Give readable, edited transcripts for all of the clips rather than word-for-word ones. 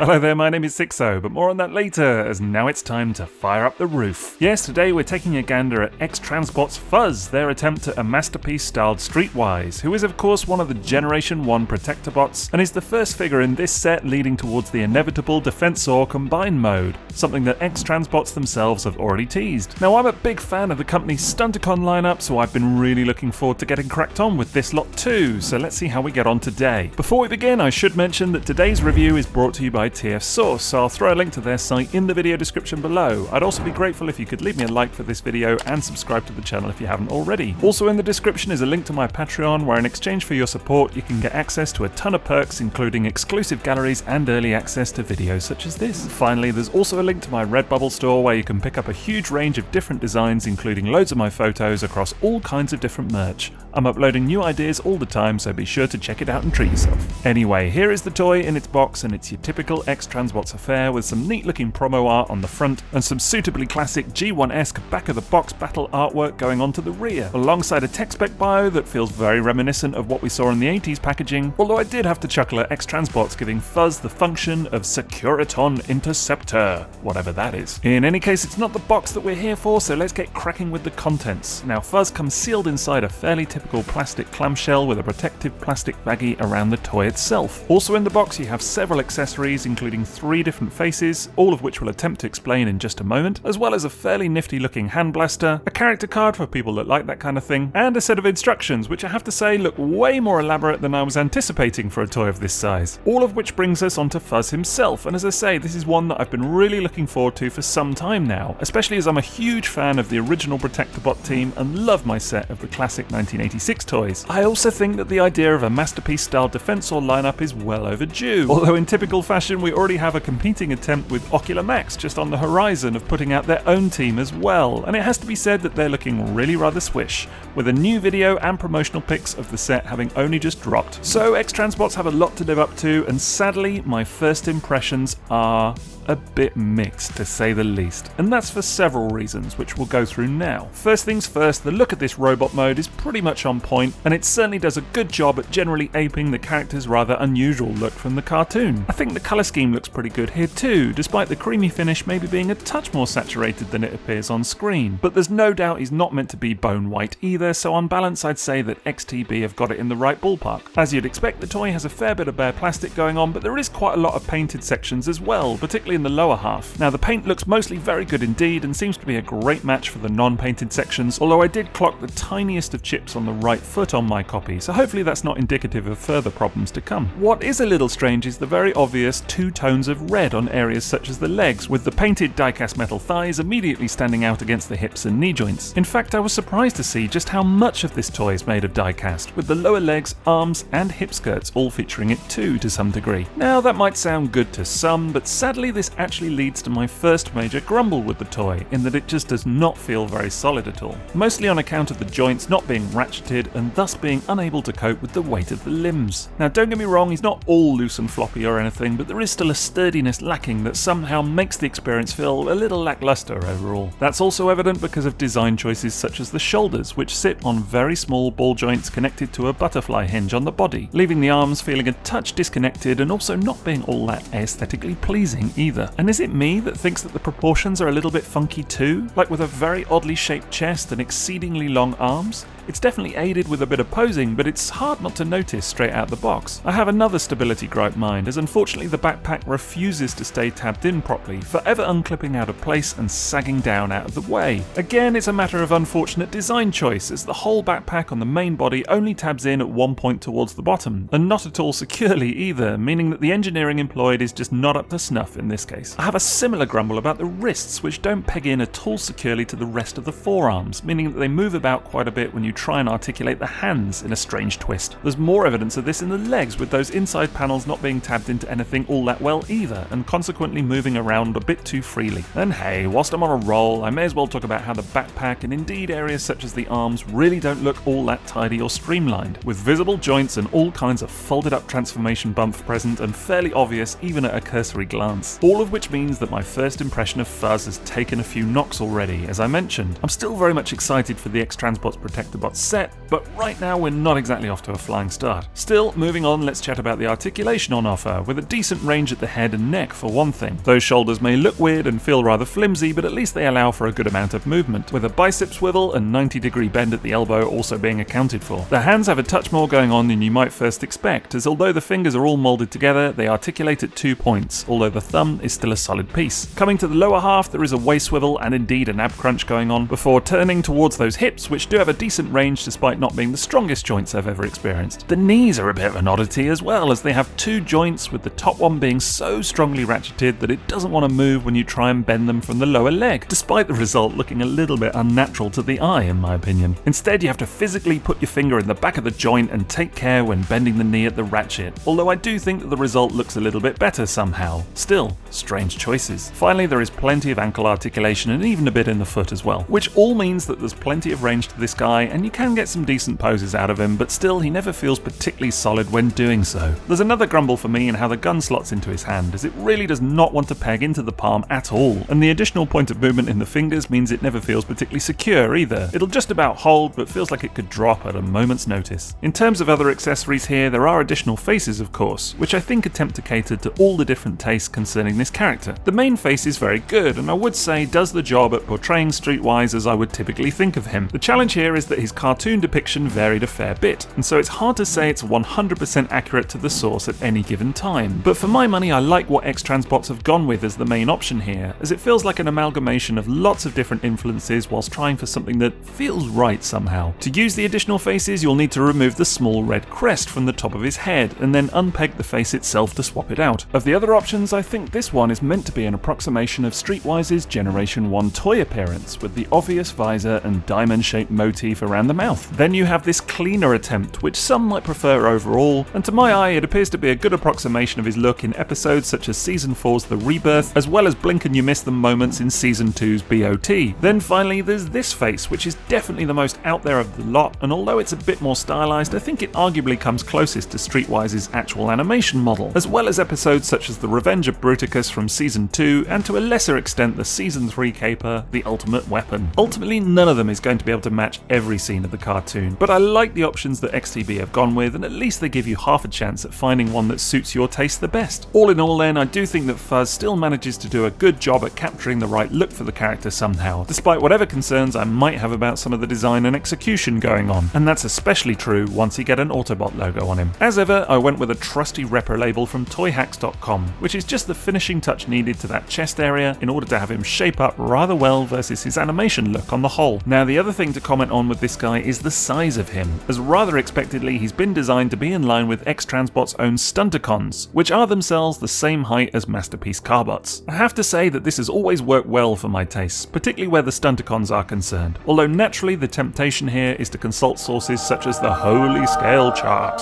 Hello there, my name is Sixo, but more on that later, as now it's time to fire up the roof. Yes, today we're taking a gander at X-Transbots Fuzz, their attempt at a Masterpiece-styled Streetwise, who is of course one of the Generation 1 Protectobots, and is the first figure in this set leading towards the inevitable Defensor Combine mode, something that X-Transbots themselves have already teased. Now, I'm a big fan of the company's Stunticon lineup, so I've been really looking forward to getting cracked on with this lot too, so let's see how we get on today. Before we begin, I should mention that today's review is brought to you by TF Source, so I'll throw a link to their site in the video description below. I'd also be grateful if you could leave me a like for this video and subscribe to the channel if you haven't already. Also in the description is a link to my Patreon, where in exchange for your support you can get access to a ton of perks, including exclusive galleries and early access to videos such as this. Finally, there's also a link to my Redbubble store where you can pick up a huge range of different designs, including loads of my photos across all kinds of different merch. I'm uploading new ideas all the time, so be sure to check it out and treat yourself. Anyway, here is the toy in its box, and it's your typical X-Transbots affair with some neat looking promo art on the front and some suitably classic G1-esque back of the box battle artwork going on to the rear, alongside a tech spec bio that feels very reminiscent of what we saw in the 80s packaging, although I did have to chuckle at X-Transbots giving Fuzz the function of Securiton Interceptor, whatever that is. In any case, it's not the box that we're here for, so let's get cracking with the contents. Now, Fuzz comes sealed inside a fairly typical plastic clamshell with a protective plastic baggie around the toy itself. Also in the box you have several accessories, including 3 different faces, all of which we'll attempt to explain in just a moment, as well as a fairly nifty looking hand blaster, a character card for people that like that kind of thing, and a set of instructions which I have to say look way more elaborate than I was anticipating for a toy of this size. All of which brings us onto Fuzz himself, and as I say, this is one that I've been really looking forward to for some time now, especially as I'm a huge fan of the original Protectobot team and love my set of the classic 1986 toys. I also think that the idea of a Masterpiece-style Defensor lineup is well overdue, although in typical fashion we already have a competing attempt with Ocular Max just on the horizon of putting out their own team as well, and it has to be said that they're looking really rather swish, with a new video and promotional pics of the set having only just dropped. So X-Transbots have a lot to live up to, and sadly my first impressions are a bit mixed, to say the least, and that's for several reasons, which we'll go through now. First things first, the look of this robot mode is pretty much on point, and it certainly does a good job at generally aping the character's rather unusual look from the cartoon. I think the colour scheme looks pretty good here too, despite the creamy finish maybe being a touch more saturated than it appears on screen, but there's no doubt he's not meant to be bone white either, so on balance I'd say that XTB have got it in the right ballpark. As you'd expect, the toy has a fair bit of bare plastic going on, but there is quite a lot of painted sections as well, particularly in the lower half. Now, the paint looks mostly very good indeed and seems to be a great match for the non-painted sections, although I did clock the tiniest of chips on the right foot on my copy, so hopefully that's not indicative of further problems to come. What is a little strange is the very obvious 2 tones of red on areas such as the legs, with the painted die-cast metal thighs immediately standing out against the hips and knee joints. In fact, I was surprised to see just how much of this toy is made of die-cast, with the lower legs, arms and hip skirts all featuring it too to some degree. Now, that might sound good to some, but sadly this actually leads to my first major grumble with the toy, in that it just does not feel very solid at all. Mostly on account of the joints not being ratcheted and thus being unable to cope with the weight of the limbs. Now, don't get me wrong, he's not all loose and floppy or anything, but there is still a sturdiness lacking that somehow makes the experience feel a little lackluster overall. That's also evident because of design choices such as the shoulders, which sit on very small ball joints connected to a butterfly hinge on the body, leaving the arms feeling a touch disconnected and also not being all that aesthetically pleasing either. And is it me that thinks that the proportions are a little bit funky too? Like with a very oddly shaped chest and exceedingly long arms? It's definitely aided with a bit of posing, but it's hard not to notice straight out the box. I have another stability gripe mind, as unfortunately the backpack refuses to stay tabbed in properly, forever unclipping out of place and sagging down out of the way. Again, it's a matter of unfortunate design choice, as the whole backpack on the main body only tabs in at one point towards the bottom, and not at all securely either, meaning that the engineering employed is just not up to snuff in this case. I have a similar grumble about the wrists, which don't peg in at all securely to the rest of the forearms, meaning that they move about quite a bit when you try and articulate the hands in a strange twist. There's more evidence of this in the legs, with those inside panels not being tabbed into anything all that well either, and consequently moving around a bit too freely. And hey, whilst I'm on a roll, I may as well talk about how the backpack and indeed areas such as the arms really don't look all that tidy or streamlined, with visible joints and all kinds of folded up transformation bumps present and fairly obvious even at a cursory glance. All of which means that my first impression of Fuzz has taken a few knocks already, as I mentioned. I'm still very much excited for the X-Transbots Protectobot set, set, but right now we're not exactly off to a flying start. Still, moving on, let's chat about the articulation on offer, with a decent range at the head and neck for one thing. Those shoulders may look weird and feel rather flimsy, but at least they allow for a good amount of movement, with a bicep swivel and 90-degree bend at the elbow also being accounted for. The hands have a touch more going on than you might first expect, as although the fingers are all moulded together, they articulate at 2 points, although the thumb is still a solid piece. Coming to the lower half, there is a waist swivel and indeed an ab crunch going on, before turning towards those hips, which do have a decent range despite not being the strongest joints I've ever experienced. The knees are a bit of an oddity as well, as they have 2 joints, with the top one being so strongly ratcheted that it doesn't want to move when you try and bend them from the lower leg, despite the result looking a little bit unnatural to the eye in my opinion. Instead, you have to physically put your finger in the back of the joint and take care when bending the knee at the ratchet, although I do think that the result looks a little bit better somehow. Still, strange choices. Finally, there is plenty of ankle articulation and even a bit in the foot as well, which all means that there's plenty of range to this guy and you can get some decent poses out of him, but still he never feels particularly solid when doing so. There's another grumble for me in how the gun slots into his hand, as it really does not want to peg into the palm at all, and the additional point of movement in the fingers means it never feels particularly secure either. It'll just about hold, but feels like it could drop at a moment's notice. In terms of other accessories here, there are additional faces of course, which I think attempt to cater to all the different tastes concerning this character. The main face is very good, and I would say does the job at portraying Streetwise as I would typically think of him. The challenge here is that his cartoon depiction varied a fair bit, and so it's hard to say it's 100% accurate to the source at any given time. But for my money, I like what X-Transbots have gone with as the main option here, as it feels like an amalgamation of lots of different influences whilst trying for something that feels right somehow. To use the additional faces, you'll need to remove the small red crest from the top of his head, and then unpeg the face itself to swap it out. Of the other options, I think this one is meant to be an approximation of Streetwise's Generation 1 toy appearance, with the obvious visor and diamond-shaped motif around the mouth. Then you have this cleaner attempt, which some might prefer overall, and to my eye it appears to be a good approximation of his look in episodes such as Season 4's The Rebirth, as well as blink and you miss them moments in Season 2's BOT. Then finally there's this face, which is definitely the most out there of the lot, and although it's a bit more stylized, I think it arguably comes closest to Streetwise's actual animation model, as well as episodes such as The Revenge of Bruticus from Season 2, and to a lesser extent the Season 3 caper, The Ultimate Weapon. Ultimately, none of them is going to be able to match every scene of the cartoon, but I like the options that XTB have gone with, and at least they give you half a chance at finding one that suits your taste the best. All in all then, I do think that Fuzz still manages to do a good job at capturing the right look for the character somehow, despite whatever concerns I might have about some of the design and execution going on, and that's especially true once you get an Autobot logo on him. As ever, I went with a trusty repro label from toyhacks.com, which is just the finishing touch needed to that chest area in order to have him shape up rather well versus his animation look on the whole. Now the other thing to comment on with this guy is the size of him, as rather expectedly he's been designed to be in line with X-Transbots' own Stunticons, which are themselves the same height as Masterpiece Carbots. I have to say that this has always worked well for my tastes, particularly where the Stunticons are concerned, although naturally the temptation here is to consult sources such as the Holy Scale Chart,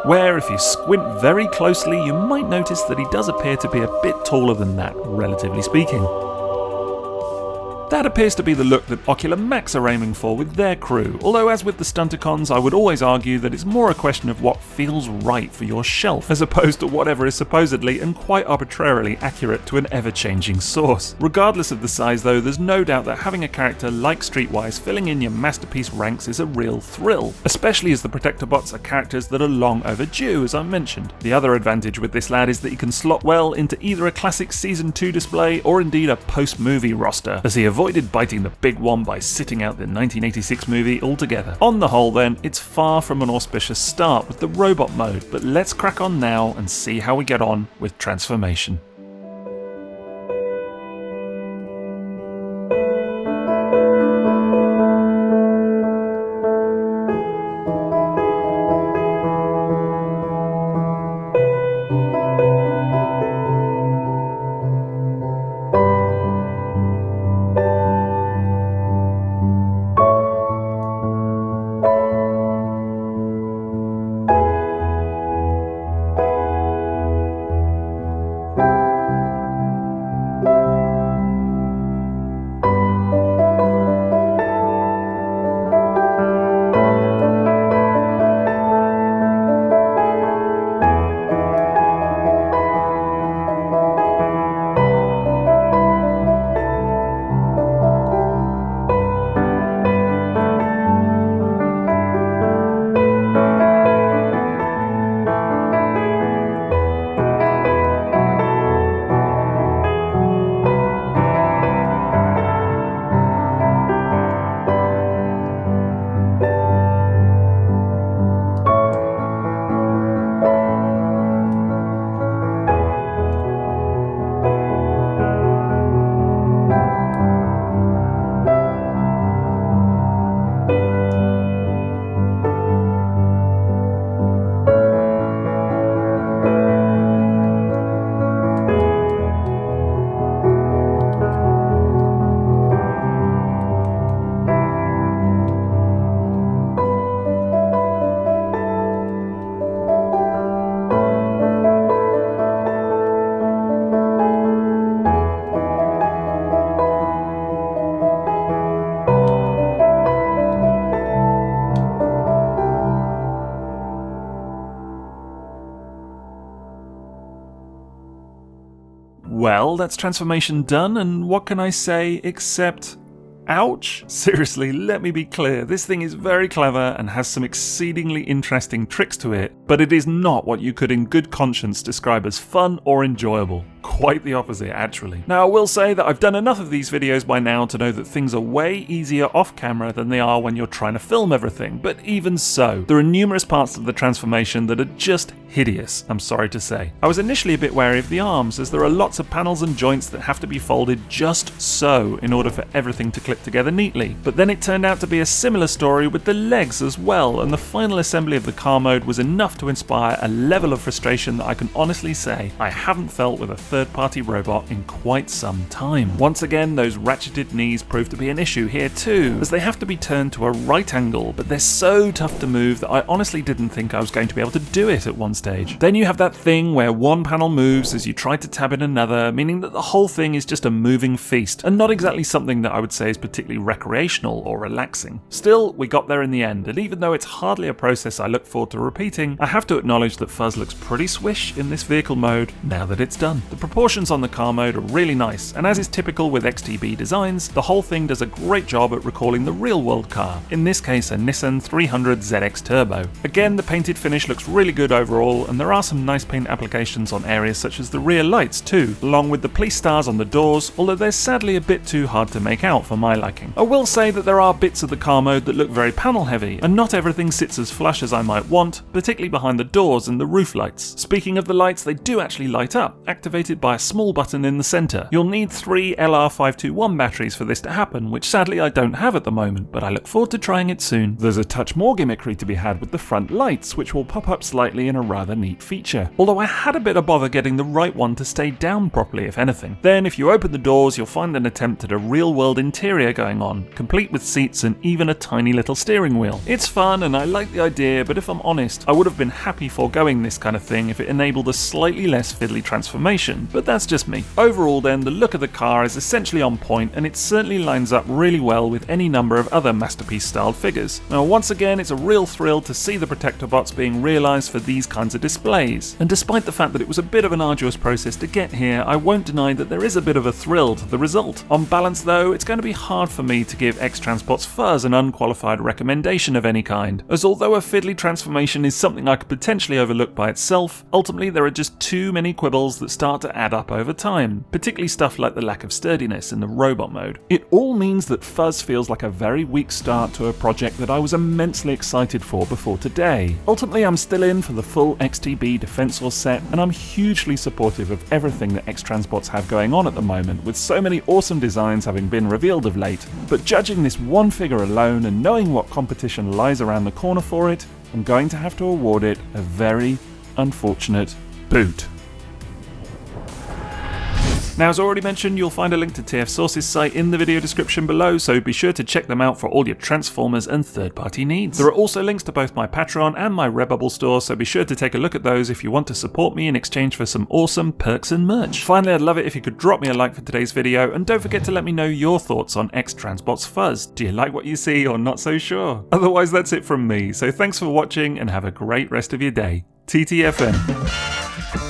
where if you squint very closely you might notice that he does appear to be a bit taller than that, relatively speaking. That appears to be the look that Ocular Max are aiming for with their crew, although as with the Stunticons I would always argue that it's more a question of what feels right for your shelf, as opposed to whatever is supposedly and quite arbitrarily accurate to an ever-changing source. Regardless of the size though, there's no doubt that having a character like Streetwise filling in your Masterpiece ranks is a real thrill, especially as the Protectobots are characters that are long overdue, as I mentioned. The other advantage with this lad is that he can slot well into either a classic Season 2 display or indeed a post-movie roster, as he avoided biting the big one by sitting out the 1986 movie altogether. On the whole then, it's far from an auspicious start with the robot mode, but let's crack on now and see how we get on with transformation. Well, that's transformation done, and what can I say except... ouch? Seriously, let me be clear, this thing is very clever and has some exceedingly interesting tricks to it, but it is not what you could in good conscience describe as fun or enjoyable. Quite the opposite, actually. Now, I will say that I've done enough of these videos by now to know that things are way easier off camera than they are when you're trying to film everything, but even so, there are numerous parts of the transformation that are just hideous, I'm sorry to say. I was initially a bit wary of the arms, as there are lots of panels and joints that have to be folded just so in order for everything to clip together neatly, but then it turned out to be a similar story with the legs as well, and the final assembly of the car mode was enough to inspire a level of frustration that I can honestly say I haven't felt with a third-party robot in quite some time. Once again, those ratcheted knees prove to be an issue here too, as they have to be turned to a right angle, but they're so tough to move that I honestly didn't think I was going to be able to do it at one stage. Then you have that thing where one panel moves as you try to tab in another, meaning that the whole thing is just a moving feast, and not exactly something that I would say is particularly recreational or relaxing. Still, we got there in the end, and even though it's hardly a process I look forward to repeating, I have to acknowledge that Fuzz looks pretty swish in this vehicle mode now that it's done. The proportions on the car mode are really nice, and as is typical with XTB designs, the whole thing does a great job at recalling the real-world car, in this case a Nissan 300 ZX Turbo. Again, the painted finish looks really good overall, and there are some nice paint applications on areas such as the rear lights too, along with the police stars on the doors, although they're sadly a bit too hard to make out for my liking. I will say that there are bits of the car mode that look very panel heavy, and not everything sits as flush as I might want, particularly behind the doors and the roof lights. Speaking of the lights, they do actually light up, activated by a small button in the centre. You'll need 3 LR521 batteries for this to happen, which sadly I don't have at the moment, but I look forward to trying it soon. There's a touch more gimmickry to be had with the front lights, which will pop up slightly in a rather neat feature, although I had a bit of bother getting the right one to stay down properly if anything. Then if you open the doors, you'll find an attempt at a real-world interior going on, complete with seats and even a tiny little steering wheel. It's fun and I like the idea, but if I'm honest, I would have been happy foregoing this kind of thing if it enabled a slightly less fiddly transformation, but that's just me. Overall then, the look of the car is essentially on point, and it certainly lines up really well with any number of other Masterpiece styled figures. Now once again, it's a real thrill to see the Protectobots being realised for these kinds of displays, and despite the fact that it was a bit of an arduous process to get here, I won't deny that there is a bit of a thrill to the result. On balance though, it's going to be hard for me to give X-Transbots Fuzz an unqualified recommendation of any kind, as although a fiddly transformation is something I could potentially overlook by itself, ultimately there are just too many quibbles that start to add up over time, particularly stuff like the lack of sturdiness in the robot mode. It all means that Fuzz feels like a very weak start to a project that I was immensely excited for before today. Ultimately I'm still in for the full XTB Defensor set, and I'm hugely supportive of everything that X-Transbots have going on at the moment, with so many awesome designs having been revealed of late, but judging this one figure alone and knowing what competition lies around the corner for it, I'm going to have to award it a very unfortunate boot. Now, as already mentioned, you'll find a link to TF Source's site in the video description below, so be sure to check them out for all your Transformers and third-party needs. There are also links to both my Patreon and my Redbubble store, so be sure to take a look at those if you want to support me in exchange for some awesome perks and merch. Finally, I'd love it if you could drop me a like for today's video, and don't forget to let me know your thoughts on X-Transbots Fuzz. Do you like what you see or not so sure? Otherwise, that's it from me, so thanks for watching and have a great rest of your day. TTFN.